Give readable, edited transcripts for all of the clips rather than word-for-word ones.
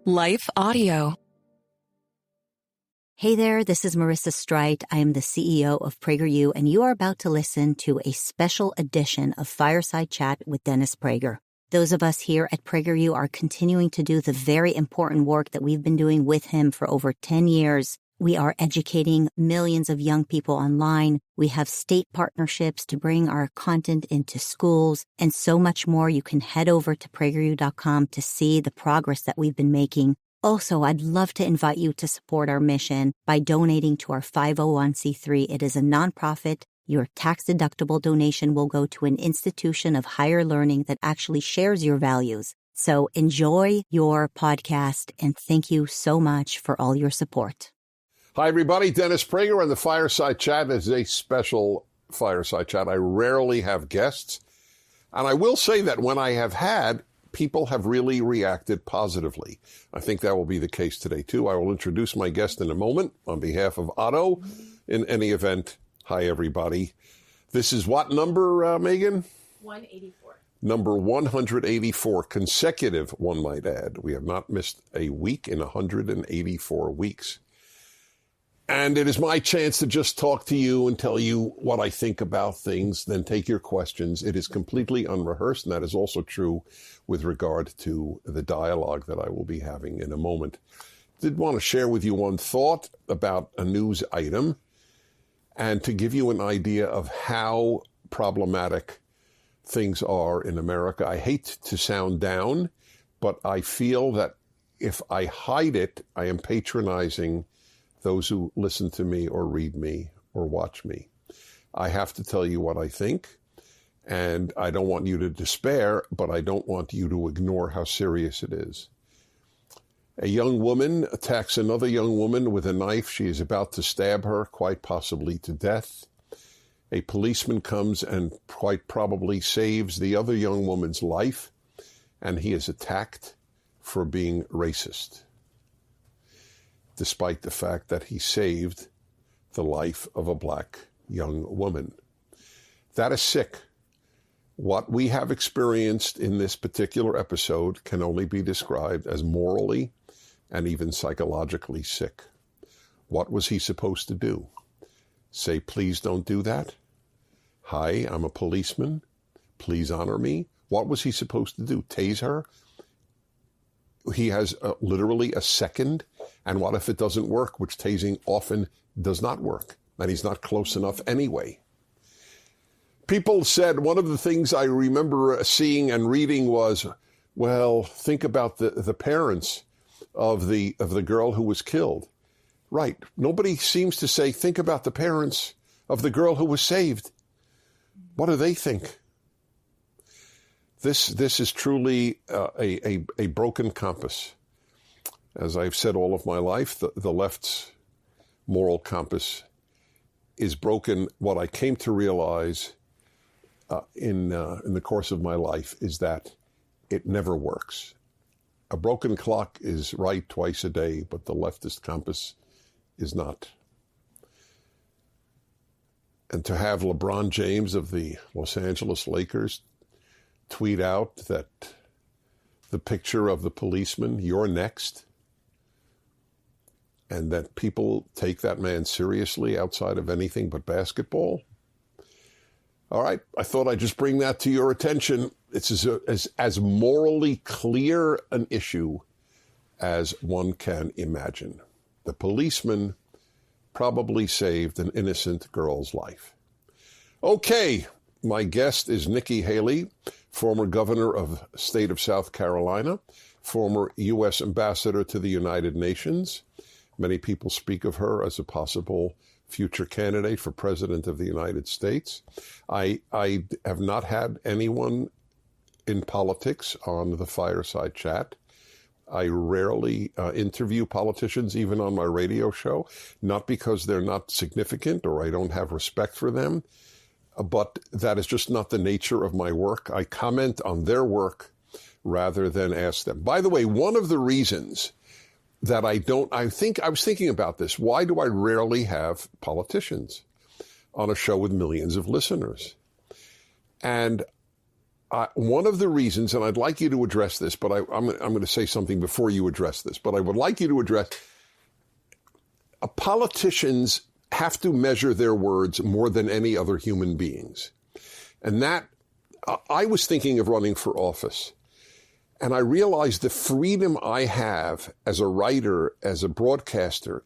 Life Audio. Hey there, this is Marissa Streit. I am the CEO of PragerU, and you are about to listen to a special edition of Fireside Chat with Dennis Prager. Those of us here at PragerU are continuing to do the very important work that we've been doing with him for over 10 years. We are educating millions of young people online. We have state partnerships to bring our content into schools and so much more. You can head over to PragerU.com to see the progress that we've been making. Also, I'd love to invite you to support our mission by donating to our 501c3. It is a nonprofit. Your tax-deductible donation will go to an institution of higher learning that actually shares your values. So enjoy your podcast, and thank you so much for all your support. Hi, everybody. Dennis Prager on the Fireside Chat. This is a special Fireside Chat. I rarely have guests, and I will say that when I have had, people have really reacted positively. I think that will be the case today, too. I will introduce my guest in a moment on behalf of Otto. In any event, hi, everybody. This is what number, Megan? 184. Number 184, consecutive, one might add. We have not missed a week in 184 weeks. And it is my chance to just talk to you and tell you what I think about things, then take your questions. It is completely unrehearsed, and that is also true with regard to the dialogue that I will be having in a moment. Did want to share with you one thought about a news item and to give you an idea of how problematic things are in America. I hate to sound down, but I feel that if I hide it, I am patronizing those who listen to me or read me or watch me. I have to tell you what I think, and I don't want you to despair, but I don't want you to ignore how serious it is. A young woman attacks another young woman with a knife. She is about to stab her, quite possibly to death. A policeman comes and quite probably saves the other young woman's life, and he is attacked for being racist, despite the fact that he saved the life of a black young woman. That is sick. What we have experienced in this particular episode can only be described as morally and even psychologically sick. What was he supposed to do? Say, please don't do that? Hi, I'm a policeman. Please honor me. What was he supposed to do? Tase her? He has literally a second. And what if it doesn't work, which tasing often does not work, and he's not close enough anyway? People said, one of the things I remember seeing and reading was, well, think about the parents of the girl who was killed. Right. Nobody seems to say, think about the parents of the girl who was saved. What do they think? This is truly a broken compass. As I've said all of my life, the left's moral compass is broken. What I came to realize in the course of my life is that it never works. A broken clock is right twice a day, but the leftist compass is not. And to have LeBron James of the Los Angeles Lakers tweet out that the picture of the policeman, "You're next," and that people take that man seriously outside of anything but basketball. All right, I thought I'd just bring that to your attention. It's as morally clear an issue as one can imagine. The policeman probably saved an innocent girl's life. Okay, my guest is Nikki Haley, former governor of the state of South Carolina, former U.S. ambassador to the United Nations. Many people speak of her as a possible future candidate for president of the United States. I have not had anyone in politics on the Fireside Chat. I rarely interview politicians, even on my radio show, not because they're not significant or I don't have respect for them, but that is just not the nature of my work. I comment on their work rather than ask them. By the way, one of the reasons that I was thinking about this. Why do I rarely have politicians on a show with millions of listeners? And one of the reasons, and I'd like you to address this, but I'm going to say something before you address this, but I would like you to address, politicians have to measure their words more than any other human beings. And that, I was thinking of running for office, and I realized the freedom I have as a writer, as a broadcaster,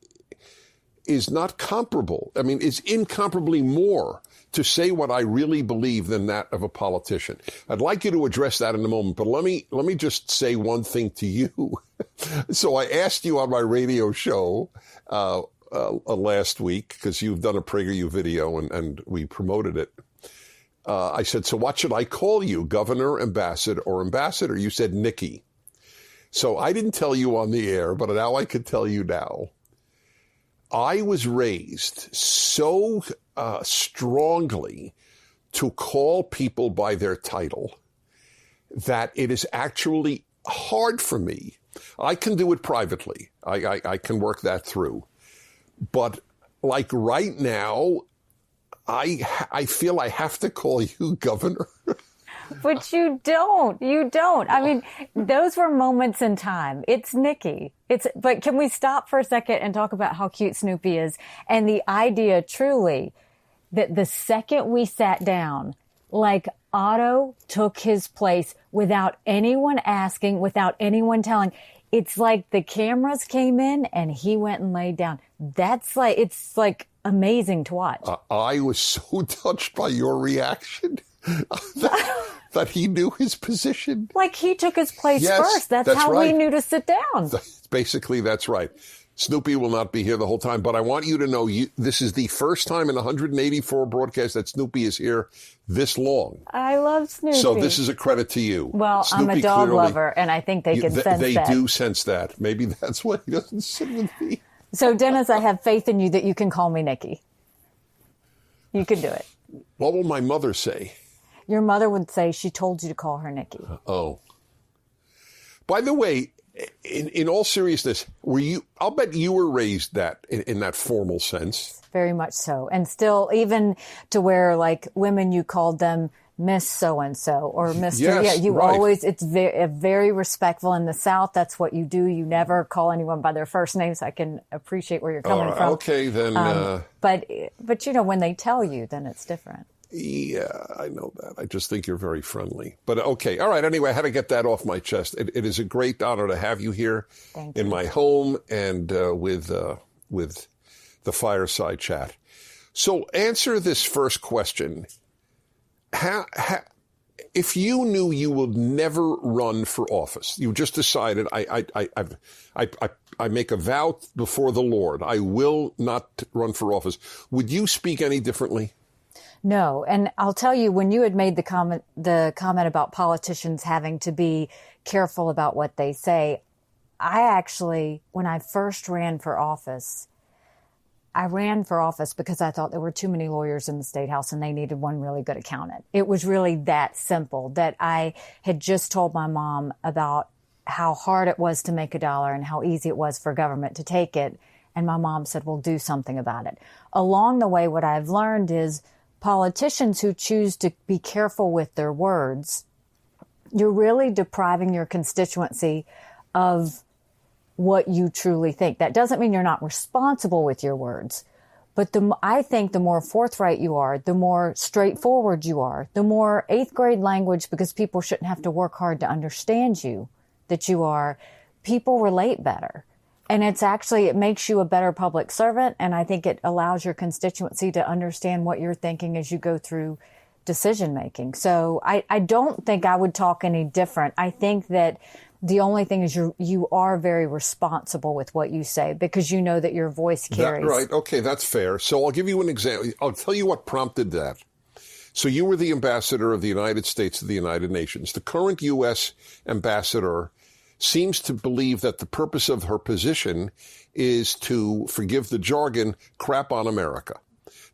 is not comparable. I mean, it's incomparably more to say what I really believe than that of a politician. I'd like you to address that in a moment, but let me just say one thing to you. So I asked you on my radio show last week, because you've done a PragerU video and we promoted it. I said, so what should I call you, governor, ambassador, or ambassador? You said Nikki. So I didn't tell you on the air, but now I could tell you now. I was raised so strongly to call people by their title that it is actually hard for me. I can do it privately. I can work that through. But like right now, I feel I have to call you governor. But you don't. You don't. I mean, those were moments in time. It's Nikki. But can we stop for a second and talk about how cute Snoopy is? And the idea truly that the second we sat down, like Otto took his place without anyone asking, without anyone telling. It's like the cameras came in and he went and laid down. It's like amazing to watch. I was so touched by your reaction. That he knew his position. Like he took his place first. That's how right. We knew to sit down. Basically, that's right. Snoopy will not be here the whole time, but I want you to know this is the first time in 184 broadcasts that Snoopy is here this long. I love Snoopy. So this is a credit to you. Well, Snoopy, I'm a dog clearly, lover, and I think they can sense that. They do sense that. Maybe that's why he doesn't sit with me. So, Dennis, I have faith in you that you can call me Nikki. You can do it. What will my mother say? Your mother would say she told you to call her Nikki. Oh. By the way, in all seriousness, I'll bet you were raised that in that formal sense. Very much so. And still, even to where, like, women, you called them Miss So-and-so or Mr. Yes, you right. always, it's very respectful in the South. That's what you do. You never call anyone by their first name. So I can appreciate where you're coming from. Okay, then. But you know, when they tell you, then it's different. Yeah, I know that. I just think you're very friendly. But okay. All right. Anyway, I had to get that off my chest. It is a great honor to have you here in my home and with the Fireside Chat. So answer this first question. If you knew you would never run for office, you just decided, I make a vow before the Lord, I will not run for office, would you speak any differently? No. And I'll tell you, when you had made the comment about politicians having to be careful about what they say, I actually, when I first ran for office, I ran for office because I thought there were too many lawyers in the State House and they needed one really good accountant. It was really that simple, that I had just told my mom about how hard it was to make $1 and how easy it was for government to take it. And my mom said, well, do something about it. Along the way, what I've learned is politicians who choose to be careful with their words, you're really depriving your constituency of what you truly think. That doesn't mean you're not responsible with your words, but I think the more forthright you are, the more straightforward you are, the more 8th grade language, because people shouldn't have to work hard to understand you, that you are, people relate better. And it makes you a better public servant. And I think it allows your constituency to understand what you're thinking as you go through decision making. So I don't think I would talk any different. I think that the only thing is you are very responsible with what you say because you know that your voice carries. Right. Okay. That's fair. So I'll give you an example. I'll tell you what prompted that. So you were the ambassador of the United States to the United Nations. The current U.S. ambassador seems to believe that the purpose of her position is to, forgive the jargon, crap on America.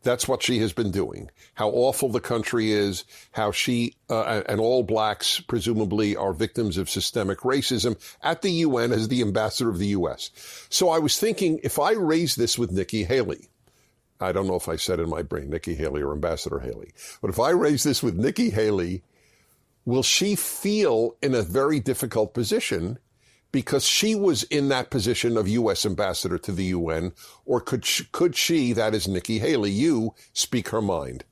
That's what she has been doing. How awful the country is, how she and all blacks presumably are victims of systemic racism at the UN as the ambassador of the U.S. So I was thinking, if I raise this with Nikki Haley, I don't know if I said in my brain Nikki Haley or Ambassador Haley, but if I raise this with Nikki Haley, will she feel in a very difficult position because she was in that position of U.S. ambassador to the UN, or could she, that is Nikki Haley, speak her mind?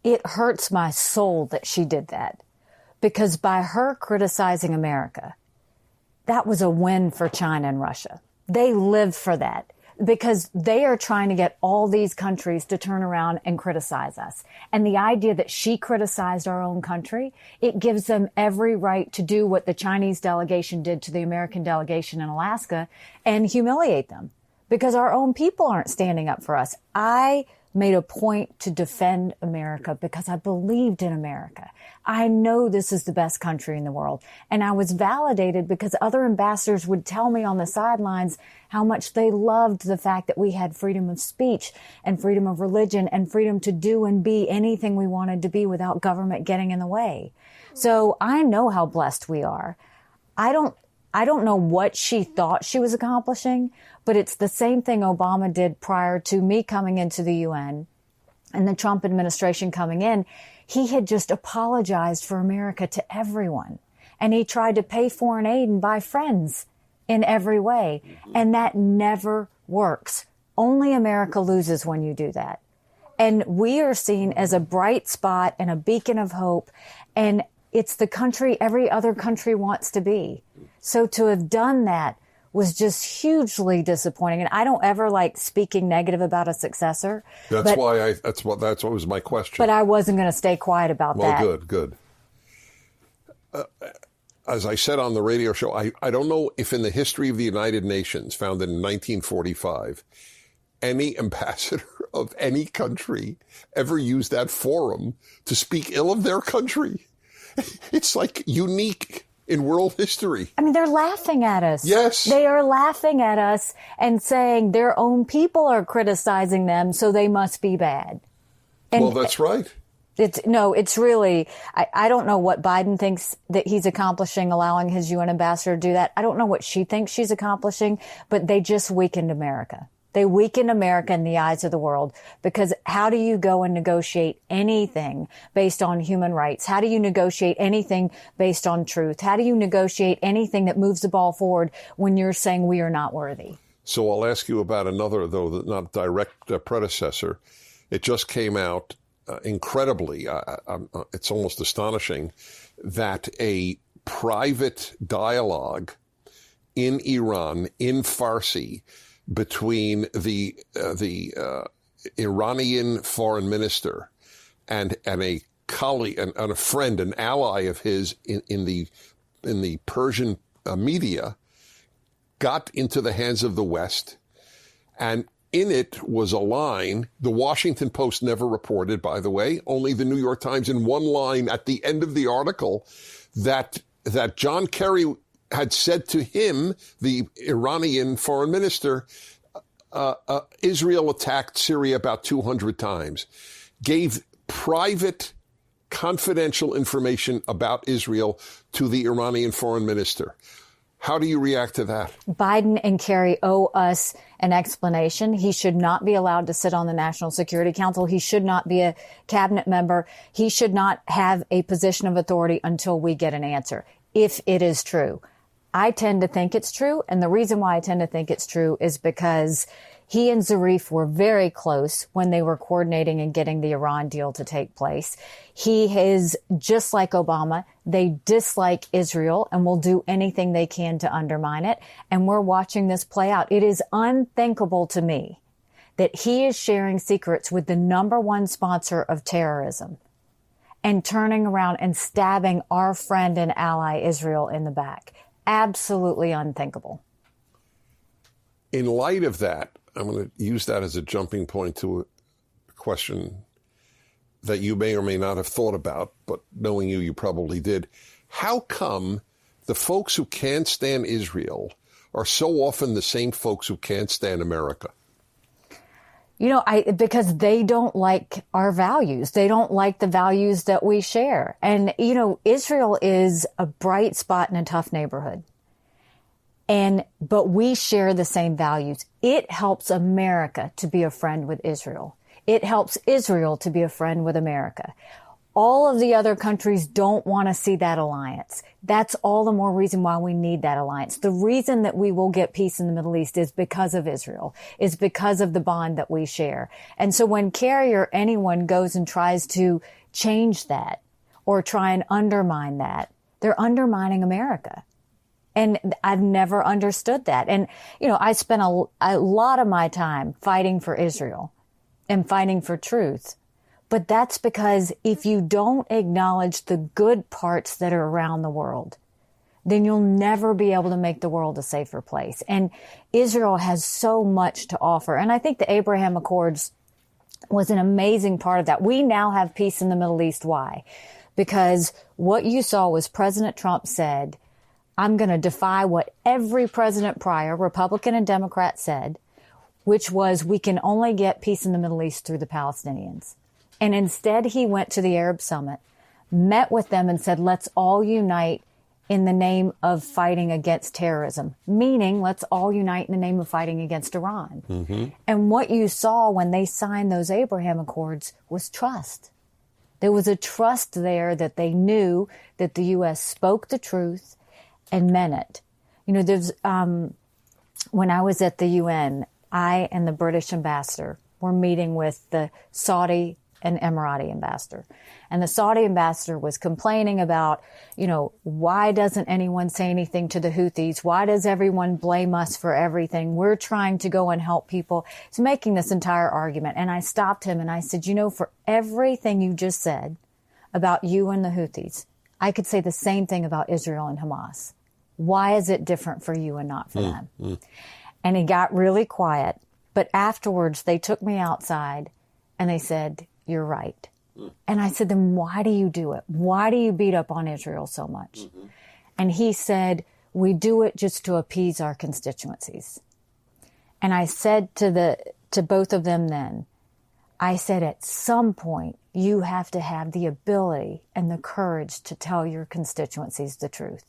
It hurts my soul that she did that, because by her criticizing America, that was a win for China and Russia. They live for that, because they are trying to get all these countries to turn around and criticize us. And the idea that she criticized our own country, it gives them every right to do what the Chinese delegation did to the American delegation in Alaska and humiliate them, because our own people aren't standing up for us. I made a point to defend America because I believed in America. I know this is the best country in the world. And I was validated because other ambassadors would tell me on the sidelines how much they loved the fact that we had freedom of speech and freedom of religion and freedom to do and be anything we wanted to be without government getting in the way. So I know how blessed we are. I don't know what she thought she was accomplishing, but it's the same thing Obama did prior to me coming into the UN and the Trump administration coming in. He had just apologized for America to everyone. And he tried to pay foreign aid and buy friends in every way. And that never works. Only America loses when you do that. And we are seen as a bright spot and a beacon of hope. And it's the country every other country wants to be. So to have done that was just hugely disappointing. And I don't ever like speaking negative about a successor. That's what was my question. But I wasn't going to stay quiet about that. Well, good. As I said on the radio show, I don't know if in the history of the United Nations, founded in 1945, any ambassador of any country ever used that forum to speak ill of their country. It's like unique in world history. I mean, they're laughing at us. Yes. They are laughing at us and saying their own people are criticizing them, so they must be bad. And well, that's right. It's really, I don't know what Biden thinks that he's accomplishing, allowing his UN ambassador to do that. I don't know what she thinks she's accomplishing, but they just weakened America. They weaken America in the eyes of the world, because how do you go and negotiate anything based on human rights? How do you negotiate anything based on truth? How do you negotiate anything that moves the ball forward when you're saying we are not worthy? So I'll ask you about another, though, not direct predecessor. It just came out incredibly, it's almost astonishing, that a private dialogue in Iran, in Farsi, between the Iranian foreign minister and a colleague and a friend, an ally of his in the Persian media, got into the hands of the West. And in it was a line the Washington Post never reported, by the way, only the New York Times, in one line at the end of the article, that John Kerry had said to him, the Iranian foreign minister, Israel attacked Syria about 200 times, gave private, confidential information about Israel to the Iranian foreign minister. How do you react to that? Biden and Kerry owe us an explanation. He should not be allowed to sit on the National Security Council. He should not be a cabinet member. He should not have a position of authority until we get an answer, if it is true. I tend to think it's true. And the reason why I tend to think it's true is because he and Zarif were very close when they were coordinating and getting the Iran deal to take place. He is just like Obama. They dislike Israel and will do anything they can to undermine it. And we're watching this play out. It is unthinkable to me that he is sharing secrets with the number one sponsor of terrorism and turning around and stabbing our friend and ally Israel in the back. Absolutely unthinkable. In light of that, I'm going to use that as a jumping point to a question that you may or may not have thought about, but knowing you, you probably did. How come the folks who can't stand Israel are so often the same folks who can't stand America? Because they don't like our values. They don't like the values that we share. And, Israel is a bright spot in a tough neighborhood. But we share the same values. It helps America to be a friend with Israel. It helps Israel to be a friend with America. All of the other countries don't want to see that alliance. That's all the more reason why we need that alliance. The reason that we will get peace in the Middle East is because of Israel, is because of the bond that we share. And so when Kerry or anyone goes and tries to change that or try and undermine that, they're undermining America. And I've never understood that. And, I spent a lot of my time fighting for Israel and fighting for truth. But that's because if you don't acknowledge the good parts that are around the world, then you'll never be able to make the world a safer place. And Israel has so much to offer. And I think the Abraham Accords was an amazing part of that. We now have peace in the Middle East. Why? Because what you saw was President Trump said, I'm going to defy what every president prior, Republican and Democrat, said, which was we can only get peace in the Middle East through the Palestinians. And instead, he went to the Arab Summit, met with them and said, let's all unite in the name of fighting against terrorism, meaning let's all unite in the name of fighting against Iran. Mm-hmm. And what you saw when they signed those Abraham Accords was trust. There was a trust there that they knew that the U.S. spoke the truth and meant it. There's when I was at the UN, I and the British ambassador were meeting with the Saudi and Emirati ambassador. And the Saudi ambassador was complaining about, why doesn't anyone say anything to the Houthis? Why does everyone blame us for everything? We're trying to go and help people. He's making this entire argument. And I stopped him and I said, for everything you just said about you and the Houthis, I could say the same thing about Israel and Hamas. Why is it different for you and not for them? And he got really quiet. But afterwards, they took me outside and they said, you're right. And I said, then why do you do it? Why do you beat up on Israel so much? Mm-hmm. And he said, we do it just to appease our constituencies. And I said to both of them then, I said, at some point, you have to have the ability and the courage to tell your constituencies the truth.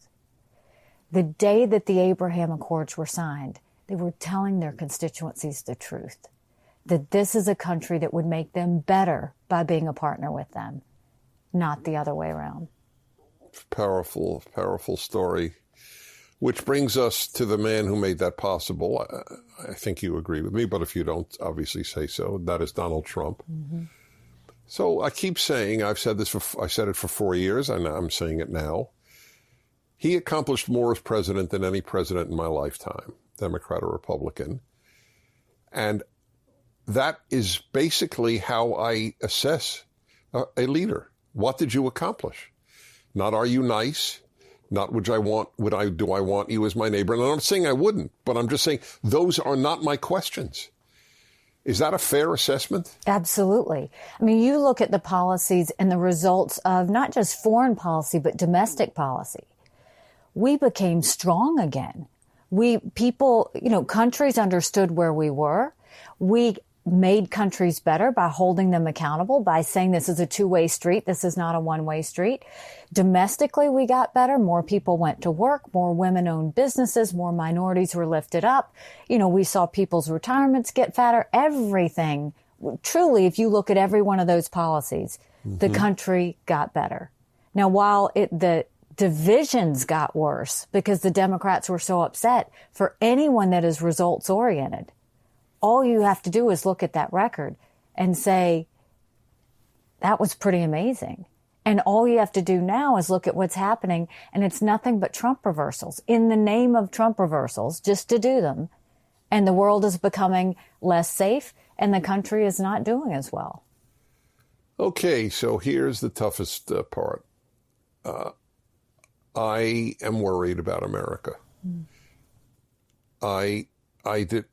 The day that the Abraham Accords were signed, they were telling their constituencies the truth, that this is a country that would make them better by being a partner with them, not the other way around. Powerful, powerful story, which brings us to the man who made that possible. I think you agree with me, but if you don't, obviously say so. That is Donald Trump. Mm-hmm. So I keep saying, I said it for 4 years, and I'm saying it now. He accomplished more as president than any president in my lifetime, Democrat or Republican. And that is basically how I assess a leader. What did you accomplish? Not are you nice? Not do I want you as my neighbor? And I'm not saying I wouldn't, but I'm just saying those are not my questions. Is that a fair assessment? Absolutely. I mean, you look at the policies and the results of not just foreign policy, but domestic policy. We became strong again. Countries understood where we were. We made countries better by holding them accountable, by saying this is a two-way street. This is not a one-way street. Domestically, we got better. More people went to work. More women owned businesses. More minorities were lifted up. We saw people's retirements get fatter. Everything. Truly, if you look at every one of those policies, mm-hmm. the country got better. Now, while the divisions got worse because the Democrats were so upset, for anyone that is results-oriented, all you have to do is look at that record and say, that was pretty amazing. And all you have to do now is look at what's happening, and it's nothing but Trump reversals in the name of Trump reversals, just to do them. And the world is becoming less safe, and the country is not doing as well. Okay, so here's the toughest part. I am worried about America. I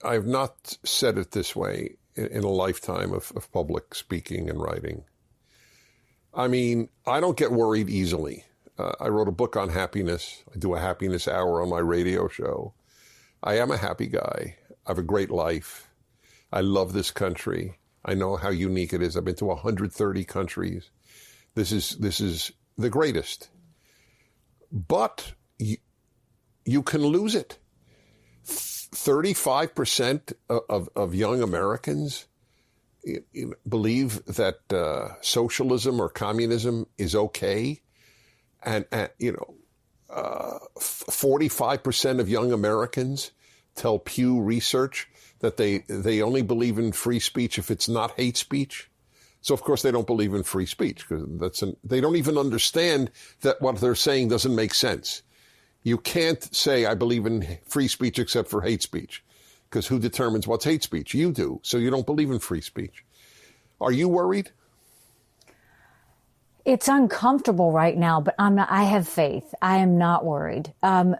have not said it this way in a lifetime of public speaking and writing. I mean, I don't get worried easily. I wrote a book on happiness. I do a happiness hour on my radio show. I am a happy guy. I have a great life. I love this country. I know how unique it is. I've been to 130 countries. This is the greatest. But you can lose it. 35% of young Americans believe that socialism or communism is okay, and 45% of young Americans tell Pew Research that they only believe in free speech if it's not hate speech. So of course they don't believe in free speech because they don't even understand that what they're saying doesn't make sense. You can't say I believe in free speech except for hate speech, because who determines what's hate speech? You do. So you don't believe in free speech. Are you worried? It's uncomfortable right now, but I have faith. I am not worried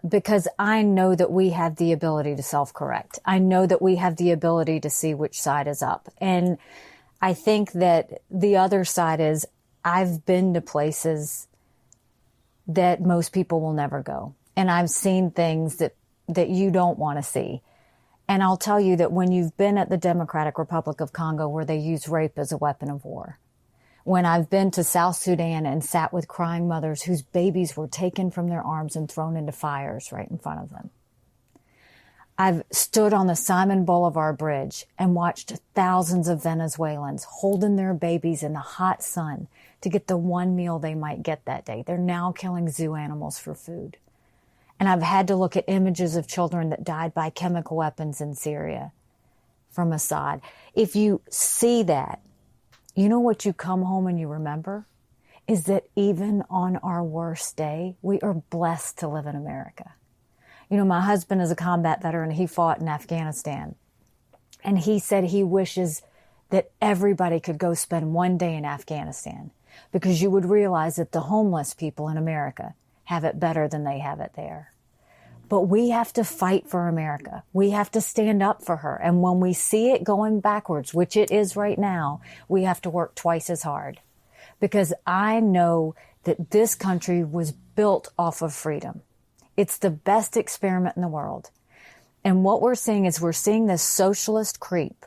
because I know that we have the ability to self-correct. I know that we have the ability to see which side is up. And I think that the other side is I've been to places that most people will never go. And I've seen things that you don't want to see. And I'll tell you that when you've been at the Democratic Republic of Congo where they use rape as a weapon of war, when I've been to South Sudan and sat with crying mothers whose babies were taken from their arms and thrown into fires right in front of them, I've stood on the Simon Bolivar Bridge and watched thousands of Venezuelans holding their babies in the hot sun to get the one meal they might get that day. They're now killing zoo animals for food. And I've had to look at images of children that died by chemical weapons in Syria from Assad. If you see that, you know what you come home and you remember? Is that even on our worst day, we are blessed to live in America. You know, my husband is a combat veteran. He fought in Afghanistan. And he said he wishes that everybody could go spend one day in Afghanistan because you would realize that the homeless people in America have it better than they have it there. But we have to fight for America. We have to stand up for her. And when we see it going backwards, which it is right now, we have to work twice as hard. Because I know that this country was built off of freedom. It's the best experiment in the world. And what we're seeing is we're seeing this socialist creep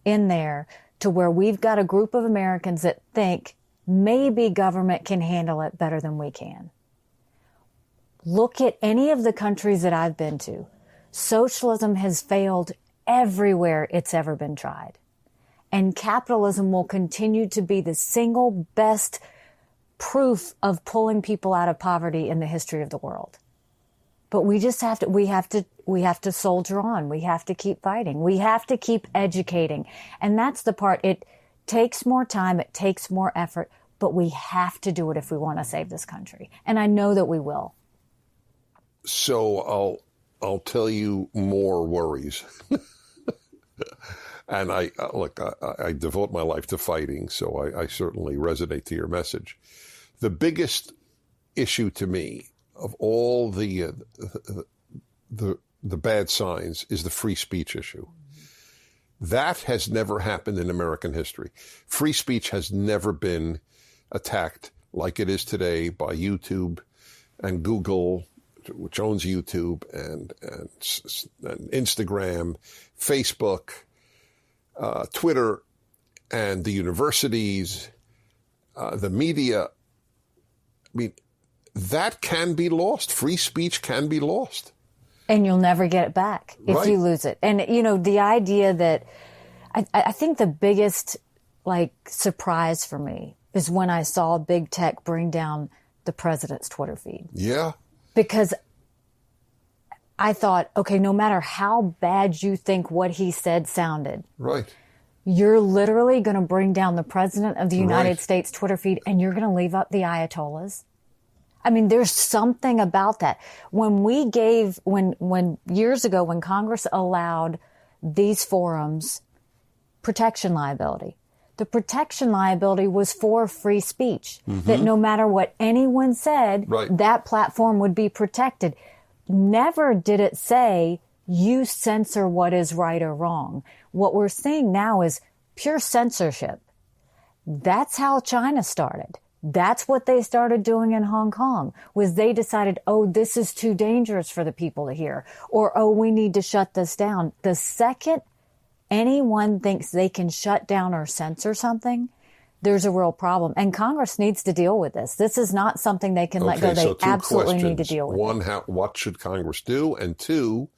in there to where we've got a group of Americans that think maybe government can handle it better than we can. Look at any of the countries that I've been to. Socialism has failed everywhere it's ever been tried. And capitalism will continue to be the single best proof of pulling people out of poverty in the history of the world. But we just have to soldier on. We have to keep fighting. We have to keep educating. And that's the part. It takes more time. It takes more effort, but we have to do it if we want to save this country. And I know that we will. So I'll tell you more worries. And I devote my life to fighting, so I certainly resonate to your message. The biggest issue to me of all the bad signs is the free speech issue. That has never happened in American history. Free speech has never been attacked like it is today by YouTube and Google, which owns YouTube, and Instagram, Facebook, Twitter, and the universities, the media. I mean, that can be lost. Free speech can be lost. And you'll never get it back if you lose it. And, you know, the idea that I think the biggest, surprise for me is when I saw big tech bring down the president's Twitter feed. Yeah. Because I thought, okay, no matter how bad you think what he said sounded, right, you're literally going to bring down the president of the United States Twitter feed and you're going to leave up the Ayatollahs. I mean, there's something about that. When years ago, when Congress allowed these forums protection liability, the protection liability was for free speech, that no matter what anyone said, that platform would be protected. Never did it say you censor what is right or wrong. What we're seeing now is pure censorship. That's how China started. That's what they started doing in Hong Kong, was they decided, oh, this is too dangerous for the people to hear, or, oh, we need to shut this down. The second anyone thinks they can shut down or censor something, there's a real problem. And Congress needs to deal with this. This is not something they can let go. They absolutely need to deal with it. One, what should Congress do? And two,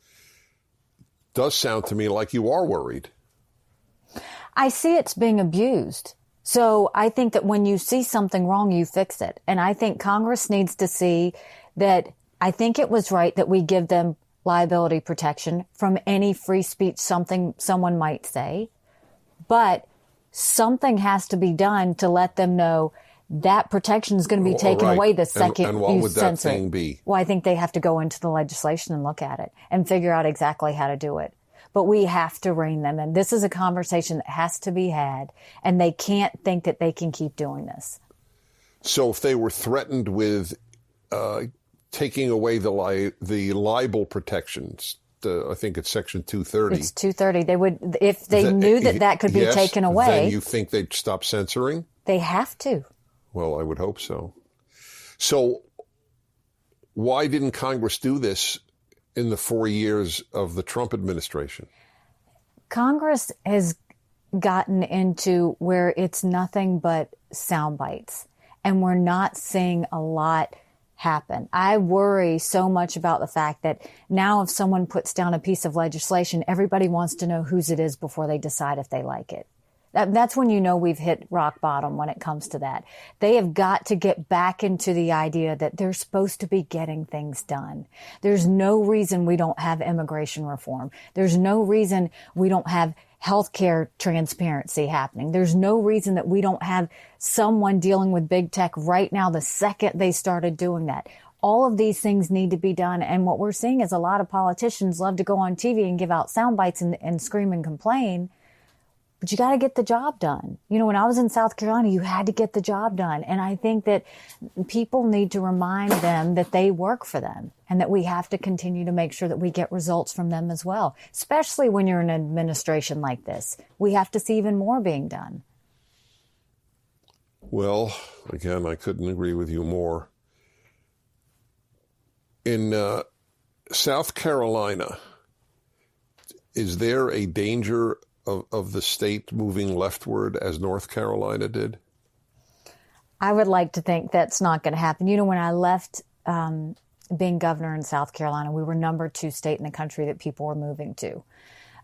does sound to me like you are worried. I see it's being abused. So I think that when you see something wrong, you fix it. And I think Congress needs to see that. I think it was right that we give them liability protection from any free speech someone might say. But something has to be done to let them know that protection is going to be taken away the second and what you would censor that it. thing be? Well, I think they have to go into the legislation and look at it and figure out exactly how to do it. But we have to rein them in. This is a conversation that has to be had, and they can't think that they can keep doing this. So if they were threatened with taking away the libel protections, I think it's Section 230. It's 230. They would, if they knew that could be taken away. Then you think they'd stop censoring? They have to. Well, I would hope so. So why didn't Congress do this in the 4 years of the Trump administration? Congress has gotten into where it's nothing but sound bites, and we're not seeing a lot happen. I worry so much about the fact that now if someone puts down a piece of legislation, everybody wants to know whose it is before they decide if they like it. That's when you know we've hit rock bottom when it comes to that. They have got to get back into the idea that they're supposed to be getting things done. There's no reason we don't have immigration reform. There's no reason we don't have healthcare transparency happening. There's no reason that we don't have someone dealing with big tech right now the second they started doing that. All of these things need to be done. And what we're seeing is a lot of politicians love to go on TV and give out sound bites and scream and complain. But you got to get the job done. You know, when I was in South Carolina, you had to get the job done. And I think that people need to remind them that they work for them and that we have to continue to make sure that we get results from them as well, especially when you're in an administration like this. We have to see even more being done. Well, again, I couldn't agree with you more. In South Carolina, is there a danger of the state moving leftward as North Carolina did? I would like to think that's not going to happen. You know, when I left being governor in South Carolina, we were number 2 state in the country that people were moving to.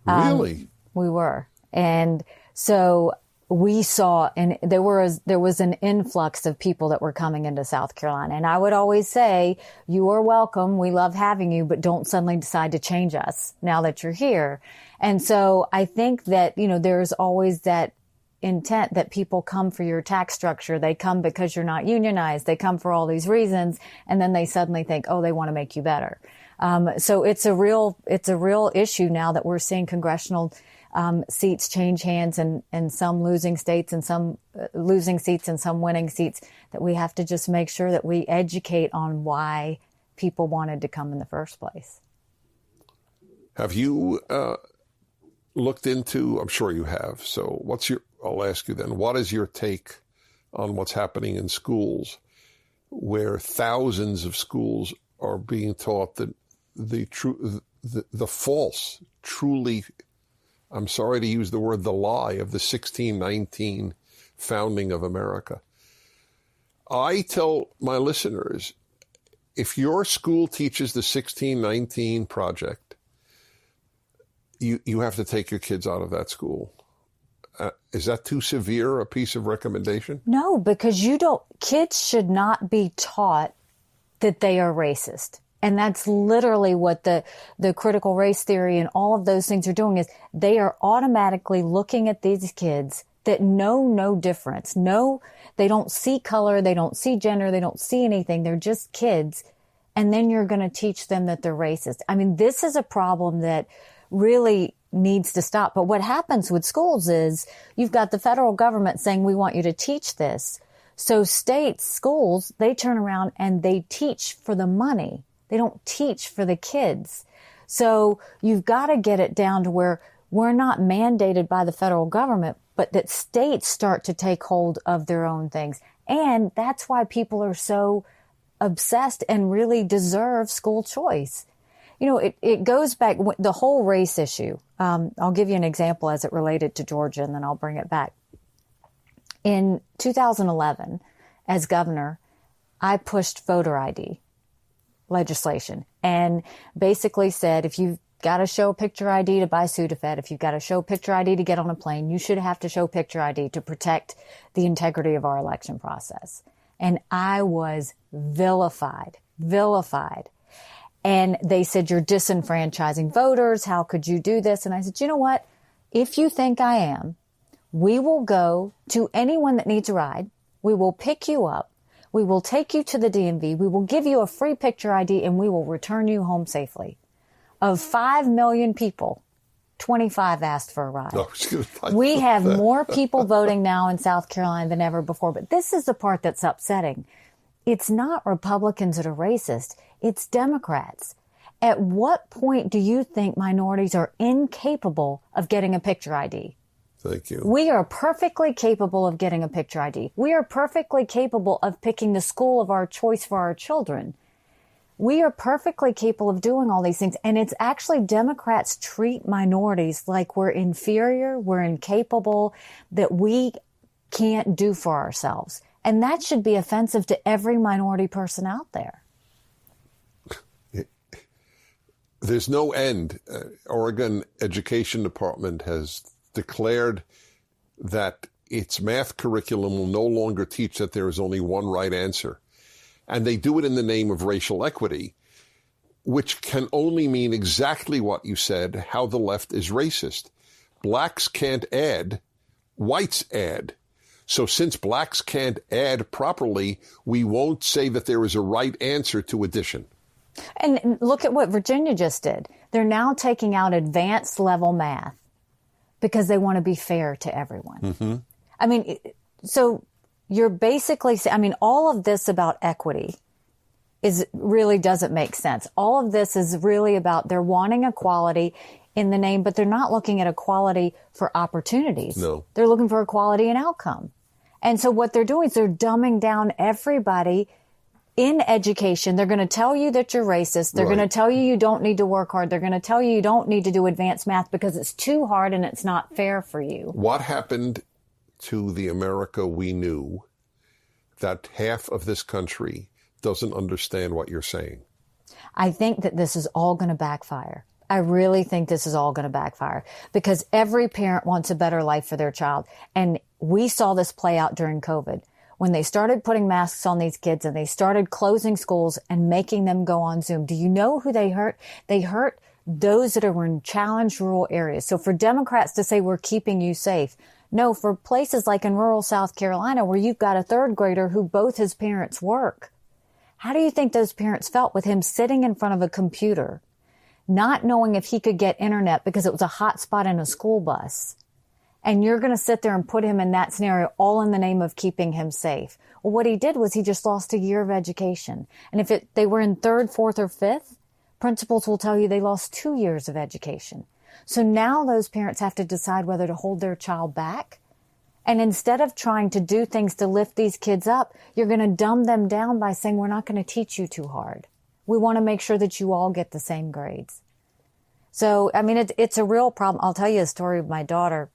Really? We were. And so we saw, and there was an influx of people that were coming into South Carolina. And I would always say, you are welcome. We love having you, but don't suddenly decide to change us now that you're here. And so I think that, you know, there's always that intent that people come for your tax structure. They come because you're not unionized. They come for all these reasons. And then they suddenly think, oh, they want to make you better. So it's a real issue now that we're seeing congressional seats change hands and some losing states and some losing seats and some winning seats, that we have to just make sure that we educate on why people wanted to come in the first place. Have you looked into, I'm sure you have, so I'll ask you then, what is your take on what's happening in schools where thousands of schools are being taught that the false, truly, I'm sorry to use the word, the lie of the 1619 founding of America? I tell my listeners, if your school teaches the 1619 project, you have to take your kids out of that school. Is that too severe a piece of recommendation? No, because kids should not be taught that they are racist. And that's literally what the critical race theory and all of those things are doing, is they are automatically looking at these kids that know no difference. No, they don't see color. They don't see gender. They don't see anything. They're just kids. And then you're going to teach them that they're racist. I mean, this is a problem that really needs to stop. But what happens with schools is you've got the federal government saying, we want you to teach this. So state schools, they turn around and they teach for the money. They don't teach for the kids. So you've got to get it down to where we're not mandated by the federal government, but that states start to take hold of their own things. And that's why people are so obsessed and really deserve school choice. You know, it goes back, the whole race issue. I'll give you an example as it related to Georgia, and then I'll bring it back. In 2011, as governor, I pushed voter ID legislation and basically said, if you got to show picture ID to buy Sudafed, if you've got to show picture ID to get on a plane, you should have to show picture ID to protect the integrity of our election process. And I was vilified. And they said, you're disenfranchising voters. How could you do this? And I said, you know what? If you think I am, we will go to anyone that needs a ride. We will pick you up. We will take you to the DMV. We will give you a free picture ID and we will return you home safely. Of 5 million people, 25 asked for a ride. We have more people voting now in South Carolina than ever before. But this is the part that's upsetting. It's not Republicans that are racist. It's Democrats. At what point do you think minorities are incapable of getting a picture ID? Thank you. We are perfectly capable of getting a picture ID. We are perfectly capable of picking the school of our choice for our children. We are perfectly capable of doing all these things. And it's actually Democrats treat minorities like we're inferior, we're incapable, that we can't do for ourselves. And that should be offensive to every minority person out there. There's no end. Oregon Education Department has declared that its math curriculum will no longer teach that there is only one right answer. And they do it in the name of racial equity, which can only mean exactly what you said, how the left is racist. Blacks can't add, whites add. So since blacks can't add properly, we won't say that there is a right answer to addition. And look at what Virginia just did. They're now taking out advanced level math because they want to be fair to everyone. Mm-hmm. I mean, so you're basically, I mean, all of this about equity really doesn't make sense. All of this is really about they're wanting equality in the name, but they're not looking at equality for opportunities. No. They're looking for equality in outcome. And so what they're doing is they're dumbing down everybody in education. They're going to tell you that you're racist. They're going to tell you you don't need to work hard. They're going to tell you you don't need to do advanced math because it's too hard and it's not fair for you. What happened to the America we knew that half of this country doesn't understand what you're saying? I think that this is all going to backfire. I really think this is all going to backfire because every parent wants a better life for their child. And we saw this play out during COVID. When they started putting masks on these kids and they started closing schools and making them go on Zoom, do you know who they hurt? They hurt those that are in challenged rural areas. So for Democrats to say we're keeping you safe, no, for places like in rural South Carolina where you've got a third grader who both his parents work, how do you think those parents felt with him sitting in front of a computer, not knowing if he could get internet because it was a hot spot in a school bus? And you're going to sit there and put him in that scenario all in the name of keeping him safe. Well, what he did was he just lost a year of education. And if they were in third, fourth, or fifth, principals will tell you they lost 2 years of education. So now those parents have to decide whether to hold their child back. And instead of trying to do things to lift these kids up, you're going to dumb them down by saying, we're not going to teach you too hard. We want to make sure that you all get the same grades. So, I mean, it's a real problem. I'll tell you a story of my daughter.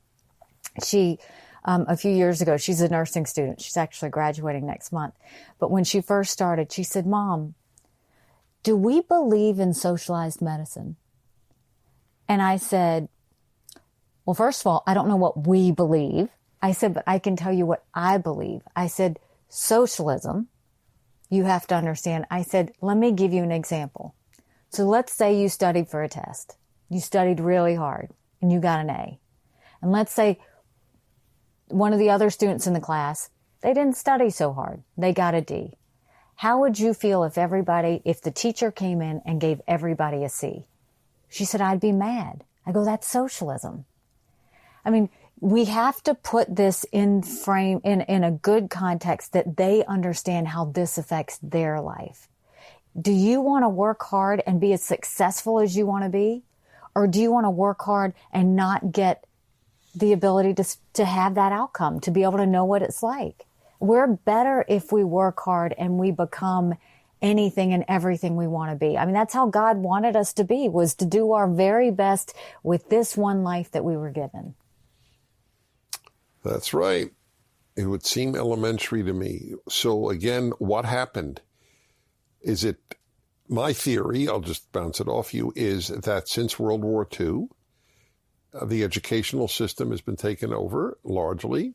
She, a few years ago, she's a nursing student. She's actually graduating next month. But when she first started, she said, Mom, do we believe in socialized medicine? And I said, well, first of all, I don't know what we believe. I said, but I can tell you what I believe. I said, socialism, you have to understand. I said, let me give you an example. So let's say you studied for a test. You studied really hard and you got an A. And let's say one of the other students in the class, they didn't study so hard. They got a D. How would you feel if the teacher came in and gave everybody a C? She said, I'd be mad. I go, that's socialism. I mean, we have to put this in a good context that they understand how this affects their life. Do you want to work hard and be as successful as you want to be? Or do you want to work hard and not get the ability to have that outcome, to be able to know what it's like? We're better if we work hard and we become anything and everything we want to be. I mean, that's how God wanted us to be, was to do our very best with this one life that we were given. That's right. It would seem elementary to me. So again, what happened? Is it my theory, I'll just bounce it off you, is that since World War II, the educational system has been taken over largely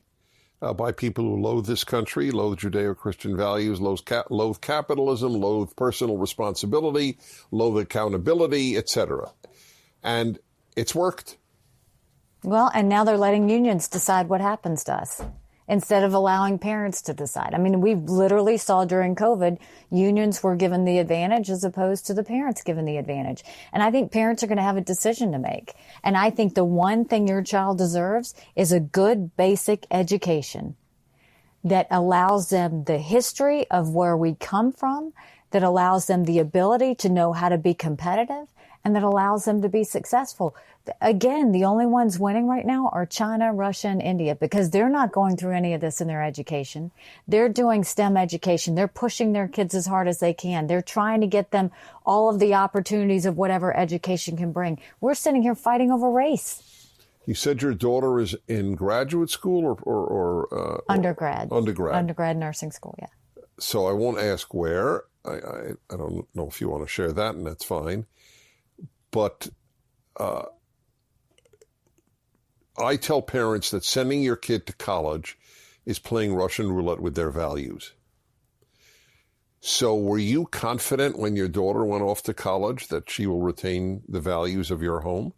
by people who loathe this country, loathe Judeo-Christian values, loathe capitalism, loathe personal responsibility, loathe accountability, etc. And it's worked. Well, and now they're letting unions decide what happens to us instead of allowing parents to decide. I mean, we literally saw during COVID, unions were given the advantage as opposed to the parents given the advantage. And I think parents are going to have a decision to make. And I think the one thing your child deserves is a good basic education that allows them the history of where we come from, that allows them the ability to know how to be competitive, and that allows them to be successful. Again, the only ones winning right now are China, Russia, and India, because they're not going through any of this in their education. They're doing STEM education. They're pushing their kids as hard as they can. They're trying to get them all of the opportunities of whatever education can bring. We're sitting here fighting over race. You said your daughter is in graduate school or Undergrad. Undergrad. Undergrad nursing school, yeah. So I won't ask where. I don't know if you want to share that, and that's fine. But I tell parents that sending your kid to college is playing Russian roulette with their values. So were you confident when your daughter went off to college that she will retain the values of your home?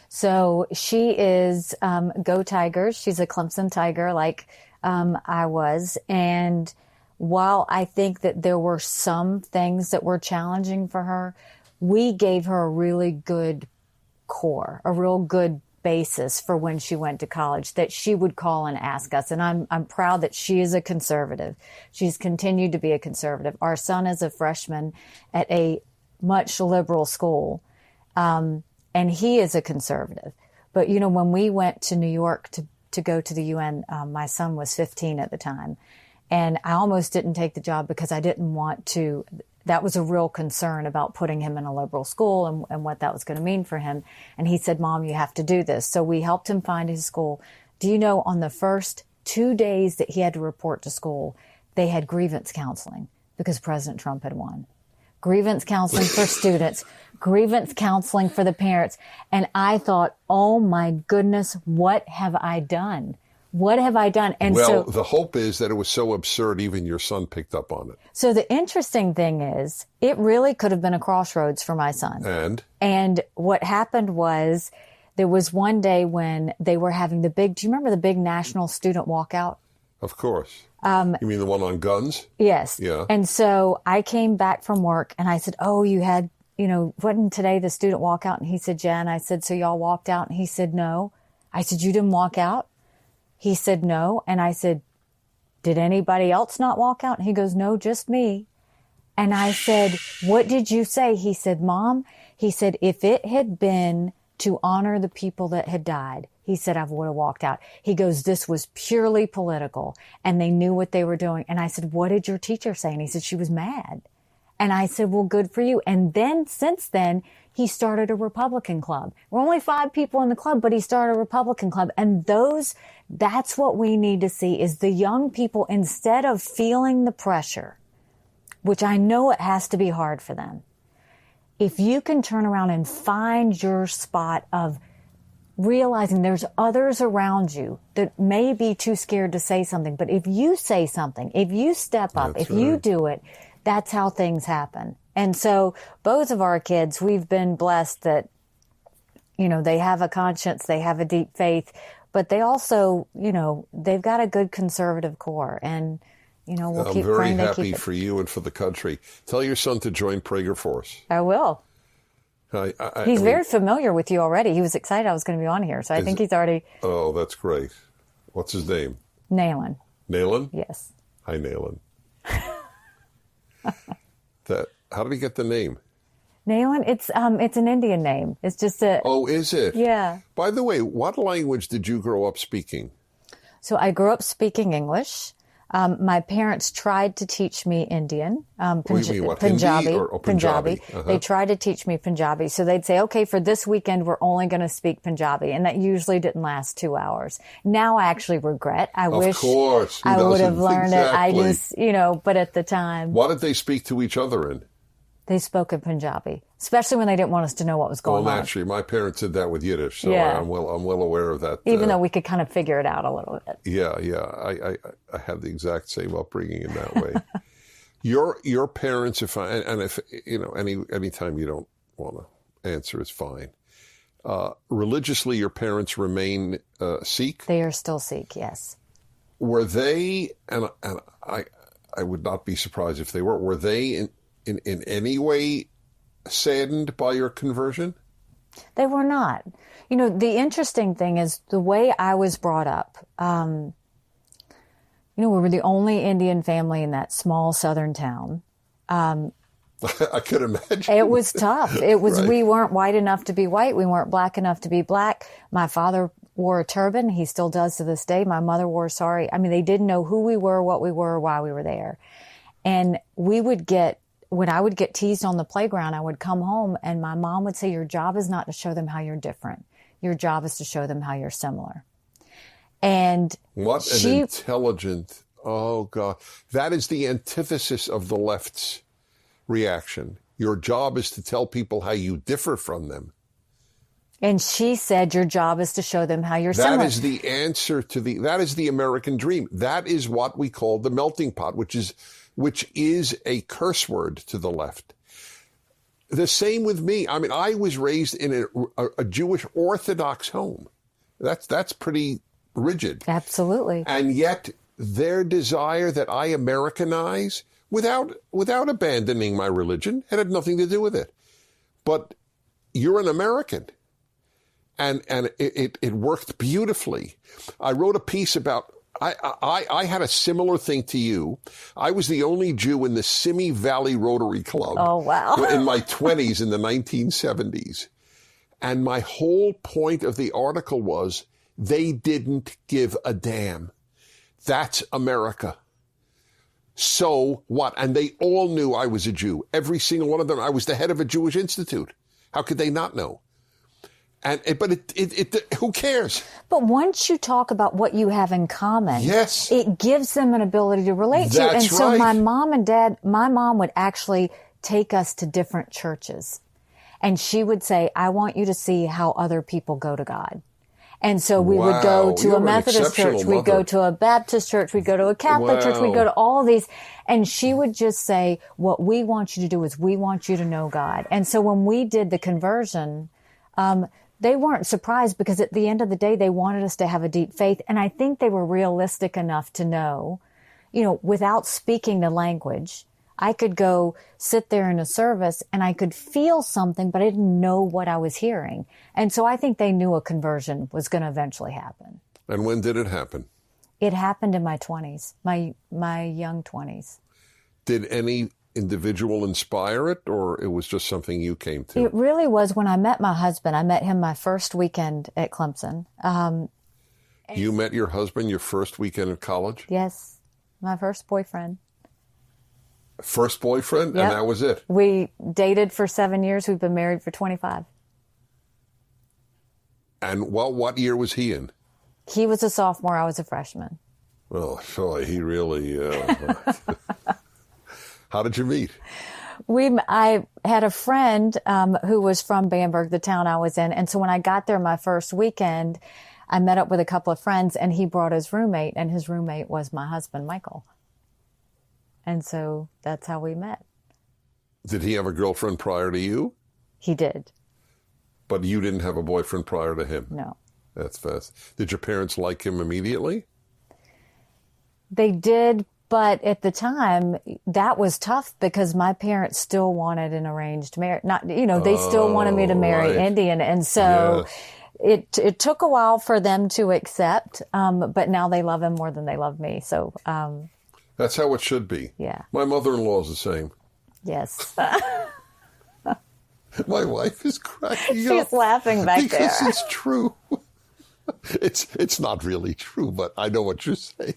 So she is Go Tigers. She's a Clemson Tiger like I was. And while I think that there were some things that were challenging for her, we gave her a really good core, a real good basis for when she went to college that she would call and ask us. And I'm proud that she is a conservative. She's continued to be a conservative. Our son is a freshman at a much liberal school, and he is a conservative. But, you know, when we went to New York to go to the UN, my son was 15 at the time. And I almost didn't take the job because I didn't want to. That was a real concern about putting him in a liberal school and what that was going to mean for him. And he said, Mom, you have to do this. So we helped him find his school. Do you know, on the first 2 days that he had to report to school, they had grievance counseling because President Trump had won. Grievance counseling for students, grievance counseling for the parents. And I thought, oh my goodness, what have I done? What have I done? And well, the hope is that it was so absurd, even your son picked up on it. So the interesting thing is, it really could have been a crossroads for my son. And what happened was, there was one day when they were having do you remember the big national student walkout? Of course. You mean the one on guns? Yes. Yeah. And so I came back from work and I said, oh, you had, wasn't today the student walkout? And he said, yeah. And I said, so y'all walked out? And he said, no. I said, you didn't walk out? He said, no. And I said, did anybody else not walk out? And he goes, no, just me. And I said, what did you say? He said, Mom, he said, if it had been to honor the people that had died, he said, I would have walked out. He goes, this was purely political and they knew what they were doing. And I said, what did your teacher say? And he said, she was mad. And I said, well, good for you. And then since then, he started a Republican club. We're only 5 people in the club, but he started a Republican club. And that's what we need to see, is the young people, instead of feeling the pressure, which I know it has to be hard for them, if you can turn around and find your spot of realizing there's others around you that may be too scared to say something. But if you say something, if you step up, That's if you do it, that's how things happen. And so both of our kids, we've been blessed that, they have a conscience, they have a deep faith, but they also, they've got a good conservative core. And, we'll keep praying I'm they very happy keep it. for you and for the country. Tell your son to join Prager Force. I will. He's very familiar with you already. He was excited I was going to be on here. So I think he's already. Oh, that's great. What's his name? Naylan. Naylan? Yes. Hi, Naylan. How did he get the name? Naylan, it's an Indian name. It's just a. Oh, is it? Yeah. By the way, what language did you grow up speaking? So I grew up speaking English. My parents tried to teach me Indian, you mean what, Punjabi. Hindi or Punjabi? Punjabi. They tried to teach me Punjabi. So they'd say, okay, for this weekend, we're only going to speak Punjabi. And that usually didn't last 2 hours. Now I actually regret. I wish I would have learned it. I just, but at the time. What did they speak to each other in? They spoke in Punjabi, especially when they didn't want us to know what was going Well, on. naturally, my parents did that with Yiddish, so Yeah. I'm well aware of that. Even though we could kind of figure it out a little bit. Yeah. I had the exact same upbringing in that way. Your parents, if anytime you don't want to answer is fine. Religiously, your parents remain Sikh? They are still Sikh, yes. Were they, and I would not be surprised if they were they in any way saddened by your conversion? They were not. The interesting thing is the way I was brought up. We were the only Indian family in that small southern town. I could imagine. It was tough. It was, Right. We weren't white enough to be white. We weren't black enough to be black. My father wore a turban. He still does to this day. My mother wore a sari. I mean, they didn't know who we were, what we were, why we were there. And when I would get teased on the playground, I would come home and my mom would say, your job is not to show them how you're different. Your job is to show them how you're similar. And What an intelligent, oh God. That is the antithesis of the left's reaction. Your job is to tell people how you differ from them. And she said, your job is to show them how you're similar. That is the answer to that is the American dream. That is what we call the melting pot, which is a curse word to the left. The same with me. I mean, I was raised in a Jewish Orthodox home. That's pretty rigid. Absolutely. And yet their desire that I Americanize without abandoning my religion, it had nothing to do with it. But you're an American. And it worked beautifully. I wrote a piece about, I had a similar thing to you. I was the only Jew in the Simi Valley Rotary Club. Oh, wow. In my 20s in the 1970s. And my whole point of the article was they didn't give a damn. That's America. So what? And they all knew I was a Jew. Every single one of them. I was the head of a Jewish institute. How could they not know? But who cares? But once you talk about what you have in common, yes, it gives them an ability to relate to you. And so right. my mom would actually take us to different churches. And she would say, I want you to see how other people go to God. And so we would go to a Methodist church, we'd go to a Baptist church, we'd go to a Catholic church, we'd go to all these. And she would just say, what we want you to do is we want you to know God. And so when we did the conversion, they weren't surprised because at the end of the day, they wanted us to have a deep faith. And I think they were realistic enough to know, without speaking the language, I could go sit there in a service and I could feel something, but I didn't know what I was hearing. And so I think they knew a conversion was going to eventually happen. And when did it happen? It happened in my 20s, my young 20s. Did any individual inspire it, or it was just something you came to? It really was when I met my husband. I met him my first weekend at Clemson. You met your husband your first weekend at college? Yes, my first boyfriend. First boyfriend? Yep. And that was it? We dated for 7 years. We've been married for 25. And what year was he in? He was a sophomore. I was a freshman. Well, so he really... How did you meet? I had a friend who was from Bamberg, the town I was in. And so when I got there my first weekend, I met up with a couple of friends and he brought his roommate, and his roommate was my husband, Michael. And so that's how we met. Did he have a girlfriend prior to you? He did. But you didn't have a boyfriend prior to him? No. That's fast. Did your parents like him immediately? They did, but at the time, that was tough because my parents still wanted an arranged marriage. They still wanted me to marry Indian. And so it took a while for them to accept, but now they love him more than they love me. So that's how it should be. Yeah. My mother-in-law is the same. Yes. My wife is cracking up. She's laughing back because there. Because it's true. It's not really true, but I know what you're saying.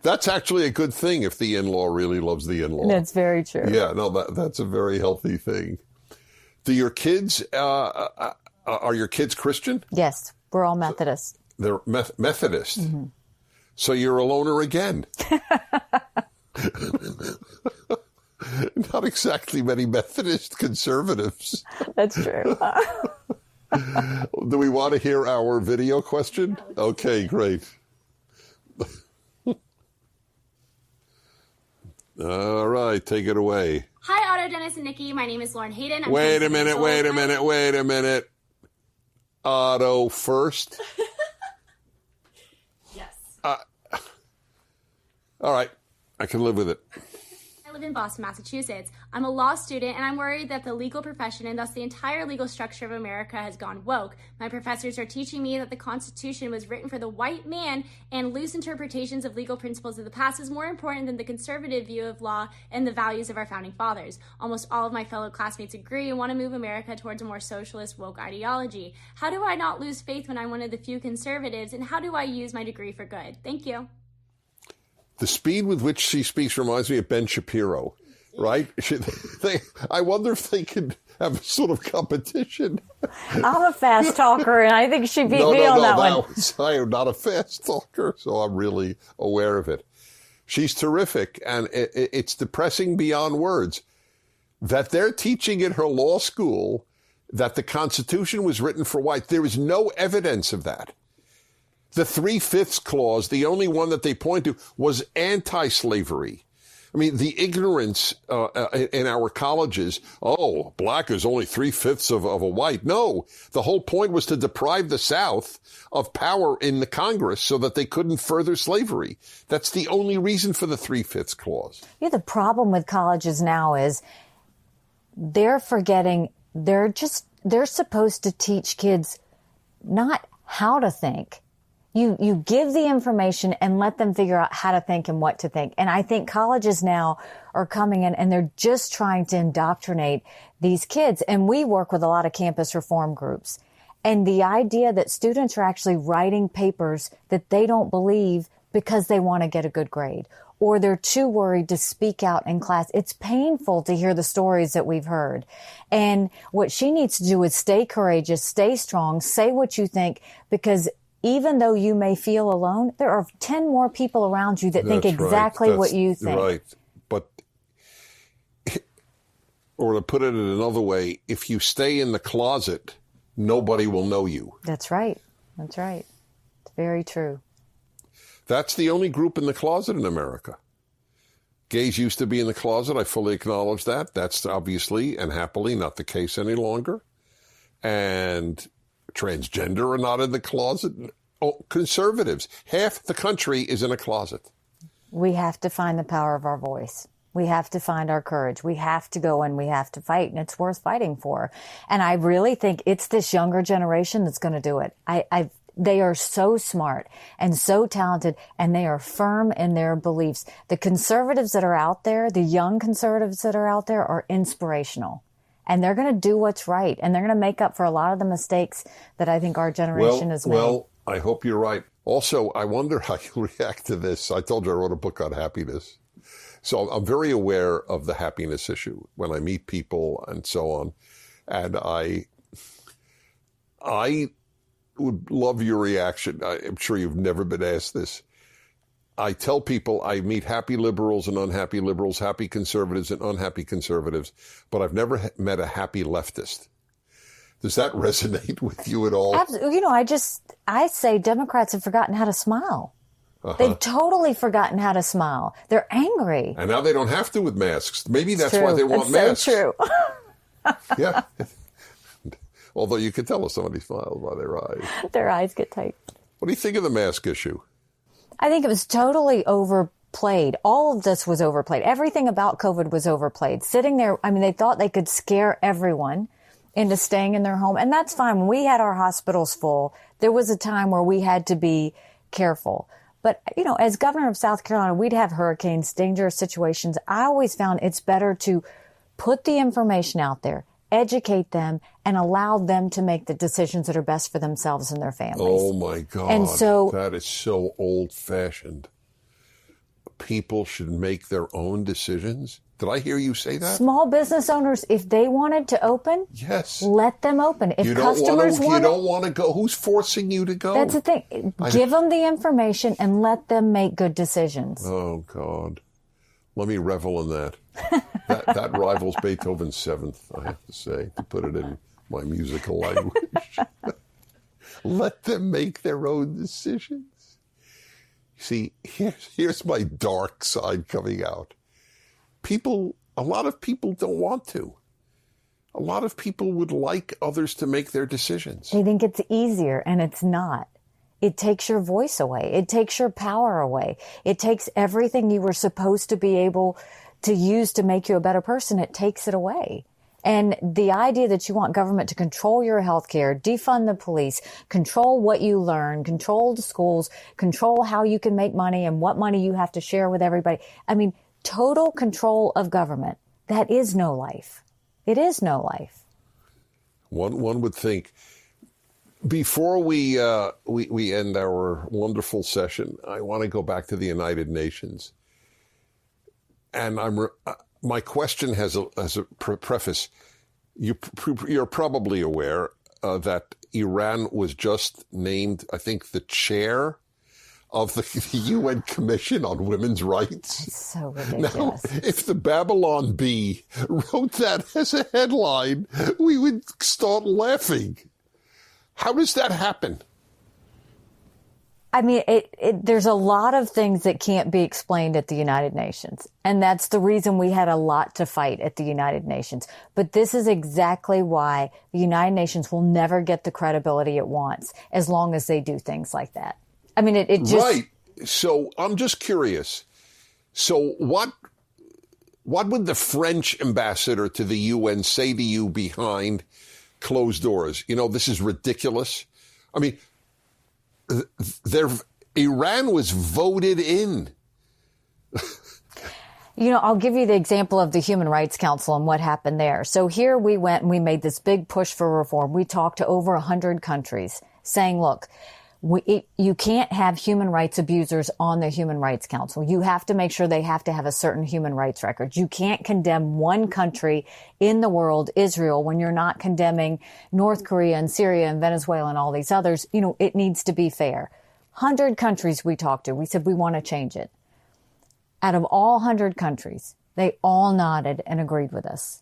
That's actually a good thing if the in-law really loves the in-law. That's very true. Yeah, no, that's a very healthy thing. Do your kids, are your kids Christian? Yes, we're all Methodist. They're Methodist. Mm-hmm. So you're a loner again. Not exactly many Methodist conservatives. That's true. Do we want to hear our video question? Okay, great. All right, take it away. Hi, Otto, Dennis, and Nikki. My name is Lauren Hayden. Wait a minute. Otto first. Yes. All right, I can live with it. I live in Boston, Massachusetts. I'm a law student, and I'm worried that the legal profession and thus the entire legal structure of America has gone woke. My professors are teaching me that the Constitution was written for the white man, and loose interpretations of legal principles of the past is more important than the conservative view of law and the values of our founding fathers. Almost all of my fellow classmates agree and want to move America towards a more socialist, woke ideology. How do I not lose faith when I'm one of the few conservatives, and how do I use my degree for good? Thank you. The speed with which she speaks reminds me of Ben Shapiro, right? I wonder if they could have a sort of competition. I'm a fast talker, and I think she beat me on that one. I am not a fast talker, so I'm really aware of it. She's terrific, and it's depressing beyond words that they're teaching in her law school that the Constitution was written for white. There is no evidence of that. The 3/5 clause, the only one that they point to, was anti-slavery. I mean, the ignorance in our colleges, black is only 3/5 of a white. No, the whole point was to deprive the South of power in the Congress so that they couldn't further slavery. That's the only reason for the 3/5 clause. Yeah, the problem with colleges now is they're forgetting, they're supposed to teach kids not how to think. You give the information and let them figure out how to think and what to think. And I think colleges now are coming in and they're just trying to indoctrinate these kids. And we work with a lot of campus reform groups. And the idea that students are actually writing papers that they don't believe because they want to get a good grade, or they're too worried to speak out in class. It's painful to hear the stories that we've heard. And what she needs to do is stay courageous, stay strong, say what you think, because even though you may feel alone, there are 10 more people around you that think exactly what you think. Right. But, or to put it in another way, if you stay in the closet, nobody will know you. That's right. That's right. It's very true. That's the only group in the closet in America. Gays used to be in the closet. I fully acknowledge that. That's obviously and happily not the case any longer. And transgender are not in the closet. Conservatives, half the country is in a closet. We have to find the power of our voice. We have to find our courage. We have to go and we have to fight, and it's worth fighting for. And I really think it's this younger generation that's going to do it. They are so smart and so talented, and they are firm in their beliefs. The conservatives that are out there, the young conservatives that are out there, are inspirational. And they're going to do what's right. And they're going to make up for a lot of the mistakes that I think our generation has made. Well, I hope you're right. Also, I wonder how you'll react to this. I told you I wrote a book on happiness. So I'm very aware of the happiness issue when I meet people and so on. And I would love your reaction. I'm sure you've never been asked this. I tell people I meet happy liberals and unhappy liberals, happy conservatives and unhappy conservatives, but I've never met a happy leftist. Does that resonate with you at all? Absolutely. You know, I say Democrats have forgotten how to smile. They've totally forgotten how to smile. They're angry. And now they don't have to with masks. Maybe that's why they want masks. So true. Yeah. Although you can tell if somebody smiles by their eyes. Their eyes get tight. What do you think of the mask issue? I think it was totally overplayed. All of this was overplayed. Everything about COVID was overplayed. Sitting there, I mean, they thought they could scare everyone into staying in their home. And that's fine. When we had our hospitals full, there was a time where we had to be careful. But, you know, as governor of South Carolina, we'd have hurricanes, dangerous situations. I always found it's better to put the information out there, educate them, and allow them to make the decisions that are best for themselves and their families. Oh, my God. And so that is so old-fashioned. People should make their own decisions. Did I hear you say that? Small business owners, if they wanted to open, yes, let them open. If you customers you don't want to go. Who's forcing you to go? That's the thing. Give them the information and let them make good decisions. Oh, God. Let me revel in that. That rivals Beethoven's Seventh, I have to say, to put it in my musical language. Let them make their own decisions. See, here's my dark side coming out. A lot of people don't want to. A lot of people would like others to make their decisions. They think it's easier, and it's not. It takes your voice away. It takes your power away. It takes everything you were supposed to be able to use to make you a better person. It takes it away. And the idea that you want government to control your health care, defund the police, control what you learn, control the schools, control how you can make money and what money you have to share with everybody. I mean, total control of government. That is no life. It is no life. One would think. Before we end our wonderful session, I want to go back to the United Nations. And my question has a preface. You're probably aware that Iran was just named, I think, the chair of the UN Commission on Women's Rights. It's so ridiculous. Now, if the Babylon Bee wrote that as a headline, we would start laughing. How does that happen? I mean, there's a lot of things that can't be explained at the United Nations. And that's the reason we had a lot to fight at the United Nations. But this is exactly why the United Nations will never get the credibility it wants as long as they do things like that. I mean, it just... Right. So I'm just curious. So what would the French ambassador to the UN say to you behind closed doors? You know, this is ridiculous. I mean, Iran was voted in. You know, I'll give you the example of the Human Rights Council and what happened there. So here we went and we made this big push for reform. We talked to over 100 countries saying, look, you can't have human rights abusers on the Human Rights Council. You have to make sure they have to have a certain human rights record. You can't condemn one country in the world, Israel, when you're not condemning North Korea and Syria and Venezuela and all these others. You know, it needs to be fair. 100 countries we talked to, we said we want to change it. Out of all 100 countries, they all nodded and agreed with us.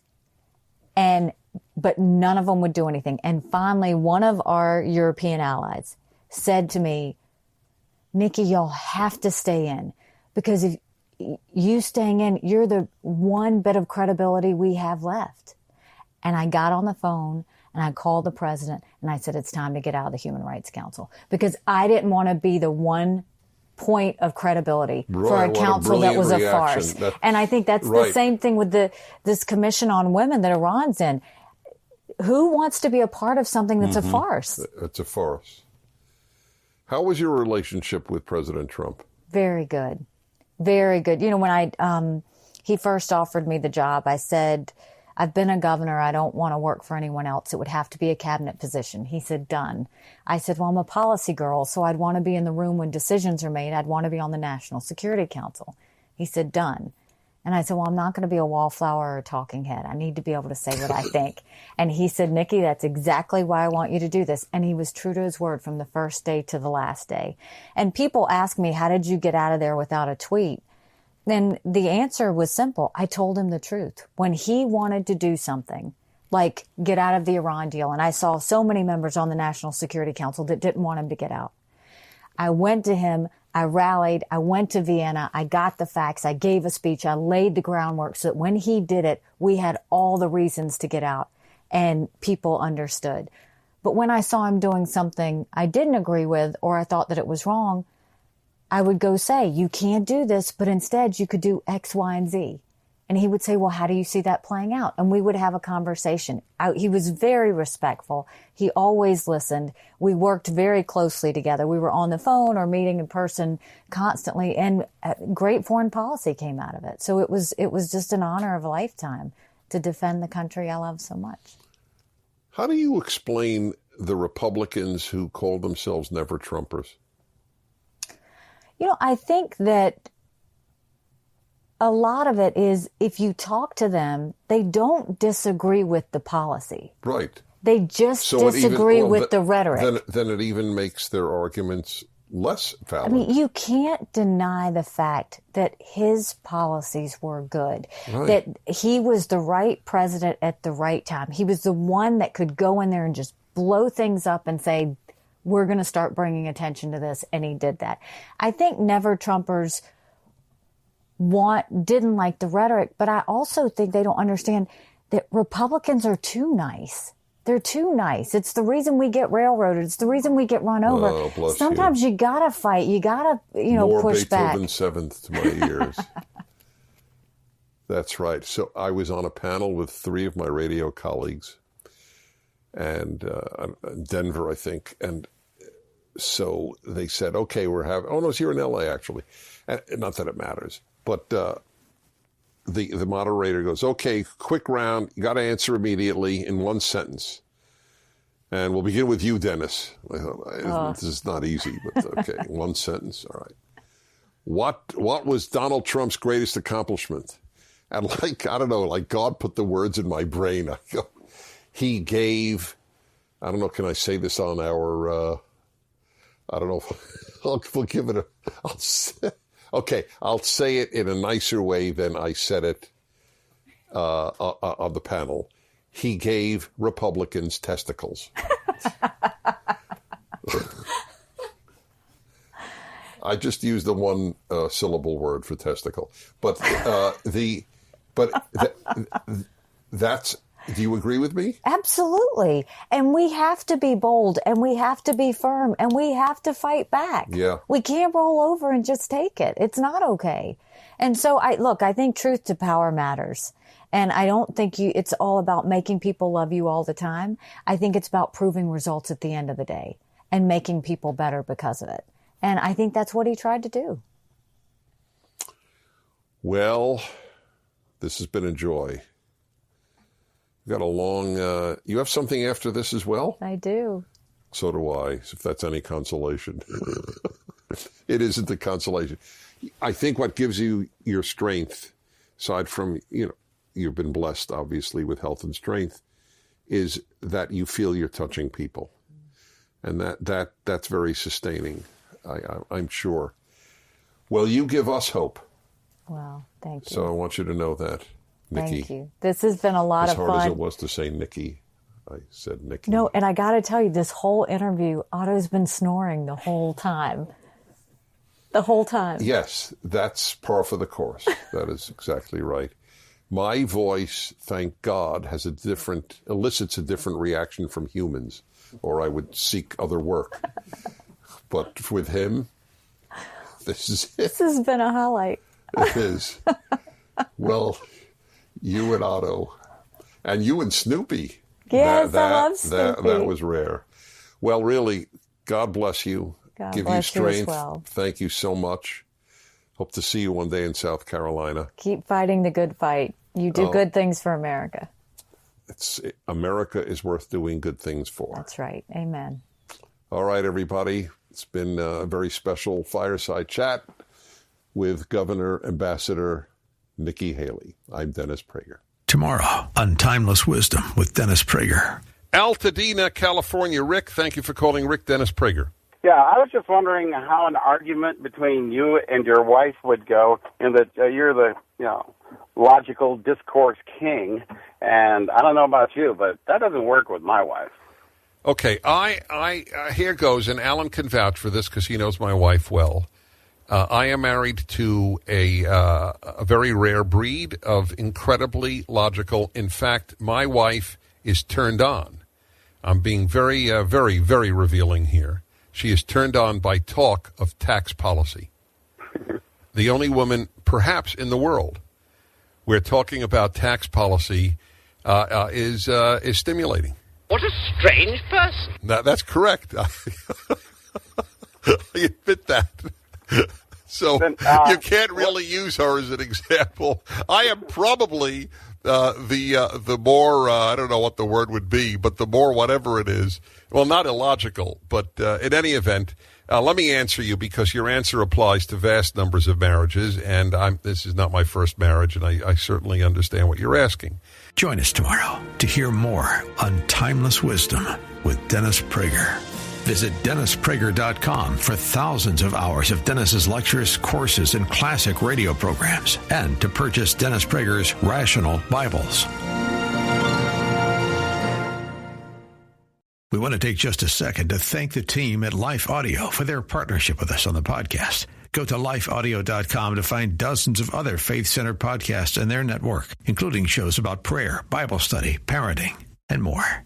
But none of them would do anything. And finally, one of our European allies said to me, Nikki, y'all have to stay in, because if you staying in, you're the one bit of credibility we have left. And I got on the phone and I called the president and I said, it's time to get out of the Human Rights Council, because I didn't want to be the one point of credibility for a council that was a farce. And I think that's the same thing with this commission on women that Iran's in. Who wants to be a part of something that's a farce? It's a farce. How was your relationship with President Trump? Very good. Very good. You know, when he first offered me the job, I said, I've been a governor. I don't want to work for anyone else. It would have to be a cabinet position. He said, done. I said, well, I'm a policy girl, so I'd want to be in the room when decisions are made. I'd want to be on the National Security Council. He said, done. And I said, well, I'm not going to be a wallflower or a talking head. I need to be able to say what I think. And he said, Nikki, that's exactly why I want you to do this. And he was true to his word from the first day to the last day. And people ask me, how did you get out of there without a tweet? And the answer was simple. I told him the truth. When he wanted to do something, like get out of the Iran deal, and I saw so many members on the National Security Council that didn't want him to get out, I went to him. I rallied. I went to Vienna. I got the facts. I gave a speech. I laid the groundwork so that when he did it, we had all the reasons to get out and people understood. But when I saw him doing something I didn't agree with or I thought that it was wrong, I would go say, you can't do this, but instead you could do X, Y, and Z. And he would say, well, how do you see that playing out? And we would have a conversation. He was very respectful. He always listened. We worked very closely together. We were on the phone or meeting in person constantly, and great foreign policy came out of it. So it was just an honor of a lifetime to defend the country I love so much. How do you explain the Republicans who call themselves never Trumpers? You know, I think that a lot of it is if you talk to them, they don't disagree with the policy. Right. They just disagree with the rhetoric. Then it even makes their arguments less valid. I mean, you can't deny the fact that his policies were good, that he was the right president at the right time. He was the one that could go in there and just blow things up and say, we're going to start bringing attention to this, and he did that. I think Never-Trumpers didn't like the rhetoric, but I also think they don't understand that Republicans are too nice. They're too nice. It's the reason we get railroaded. It's the reason we get run over. Oh, Sometimes you gotta fight. You gotta, push back. More Beethoven seventh to my ears. That's right. So I was on a panel with 3 of my radio colleagues, and Denver, I think, and so they said, "Okay, we're having." Oh no, it's here in L.A. actually, and not that it matters. But the moderator goes, okay, quick round. You got to answer immediately in 1 sentence. And we'll begin with you, Dennis. I thought, this is not easy, but okay, 1 sentence. All right. What was Donald Trump's greatest accomplishment? And like God put the words in my brain. I go, he gave, I don't know, can I say this on our, I don't know, we'll give it okay, I'll say it in a nicer way than I said it on the panel. He gave Republicans testicles. I just used the 1 syllable word for testicle, but that's. Do you agree with me? Absolutely. And we have to be bold, and we have to be firm, and we have to fight back. Yeah. We can't roll over and just take it. It's not okay. And so I think truth to power matters. And I don't think it's all about making people love you all the time. I think it's about proving results at the end of the day and making people better because of it. And I think that's what he tried to do. Well, this has been a joy. We've got a long, you have something after this as well? I do. So do I, if that's any consolation. It isn't a consolation. I think what gives you your strength, aside from, you've been blessed, obviously, with health and strength, is that you feel you're touching people. And that's very sustaining, I'm sure. Well, you give us hope. Well, thank you. So I want you to know that. Nikki. Thank you. This has been a lot of fun. As hard as it was to say Nikki, I said Nikki. No, and I got to tell you, this whole interview, Otto's been snoring the whole time. The whole time. Yes, that's par for the course. That is exactly right. My voice, thank God, elicits a different reaction from humans, or I would seek other work. But with him, this is it. This has been a highlight. It is. Well, you and Otto, and you and Snoopy. Yes, I love Snoopy. That was rare. Well, really, God bless you. God give bless you strength. You as well. Thank you so much. Hope to see you one day in South Carolina. Keep fighting the good fight. You do good things for America. America is worth doing good things for. That's right. Amen. All right, everybody. It's been a very special fireside chat with Governor Ambassador Nikki Haley. I'm Dennis Prager. Tomorrow on Timeless Wisdom with Dennis Prager. Altadena, California. Rick, thank you for calling. Rick, Dennis Prager. Yeah, I was just wondering how an argument between you and your wife would go, in that you're the, logical discourse king, and I don't know about you, but that doesn't work with my wife. Okay, I here goes, and Alan can vouch for this because he knows my wife well. I am married to a very rare breed of incredibly logical. In fact, my wife is turned on. I'm being very, very, very revealing here. She is turned on by talk of tax policy. The only woman, perhaps, in the world where talking about tax policy is stimulating. What a strange person. That's correct. I admit that. So you can't really use her as an example. I am probably the more, I don't know what the word would be, but the more whatever it is, well, not illogical, but in any event, let me answer you because your answer applies to vast numbers of marriages, and this is not my first marriage, and I certainly understand what you're asking. Join us tomorrow to hear more on Timeless Wisdom with Dennis Prager. Visit DennisPrager.com for thousands of hours of Dennis's lectures, courses, and classic radio programs, and to purchase Dennis Prager's Rational Bibles. We want to take just a second to thank the team at Life Audio for their partnership with us on the podcast. Go to lifeaudio.com to find dozens of other faith-centered podcasts in their network, including shows about prayer, Bible study, parenting, and more.